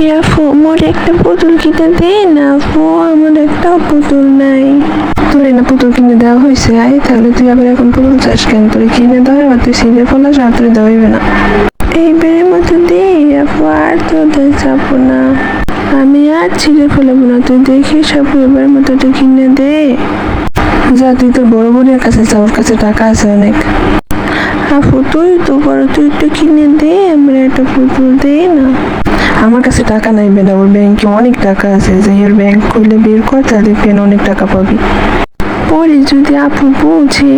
হে আপু, মোর একটা পুতুল কিনে দে না আপু, আমার একটা পুতুল নাই। তোর না পুতুল কিনে দেওয়া হয়েছে, আয় তাহলে তুই আবার এখন পুতুল চাস কেন? তোর কিনে দেওয়া হবে, তুই সিঁড়ে ফলাস আর তোর দেওয়া হইবে না। এইবারের মতো দে আপু, আর তো যাবো না, আমি আর ছিঁড়ে ফেলাবো না, তুই দেখিস আপু, এবারের মতো তুই কিনে দে। যা, তুই তোর বড় বোনের কাছে যা, ওর কাছে টাকা আছে অনেক। আপু তুই তো বড়, তুই একটু কিনে দে, আমার একটা পুতুল দে না। আমার কাছে টাকা নাই বেটা, ওর ব্যাংকে অনেক টাকা আছে, যে ওর ব্যাংক খুলে বের কর, তাহলে পেন অনেক টাকা পাবি। পরে যদি আপু বুঝে।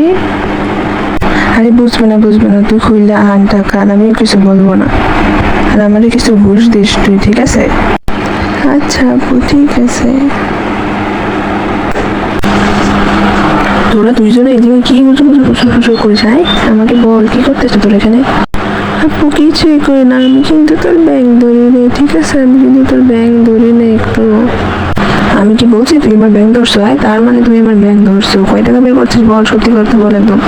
আরে বুঝবে না বুঝবে না, তুই খুললে আন টাকা, আর আমিও কিছু বলবো না, আর আমারে কিছু ঘুষ দিস তুই, ঠিক আছে? আচ্ছা আপু, ঠিক আছে। তোরা দুইজনে এদিকে কি গুজু করে যায়? আমাকে বল, কি করতেছ তোর এখানে? আপু কিছুই করি না, আমি কিন্তু তোর ব্যাংক ধরি রে, ঠিক আছে? আমি কিন্তু তোর ব্যাংক ধরি না একটু। আমি কি বলছি তুই আমার ব্যাংক ধরছো? তার মানে তুমি আমার ব্যাংক ধরছো? কয় টাকা বের করছিস বল, সত্যি কথা বল একদম।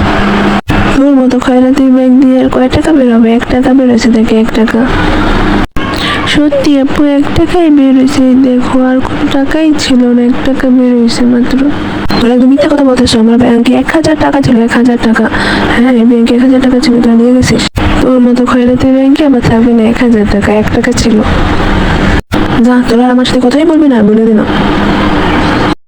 তোর মতো খয়রাতির ব্যাংক দিয়ে আর কয় টাকা বের হবে? 1 টাকা বের হয়েছে, দেখে 1 টাকা। সত্যি আপু, 1 টাকাই বের হয়েছে, দেখো আর কোনো টাকাই ছিল না, 1 টাকা বের হয়েছে মাত্র। তোরা একদম মিথ্যা কথা বলতেছো, আমার ব্যাংকে 1000 টাকা ছিল, 1000 টাকা। হ্যাঁ, ব্যাংকে 1000 টাকা ছিল, তোরা নিয়ে গেছিস। তোর মতো খয়রাতি ব্যাংকে আমার থাকবে না 1000 টাকা, 1 টাকা ছিল। যা, তোরা আমার সাথে কথাই বলবি না, বলে দিলাম।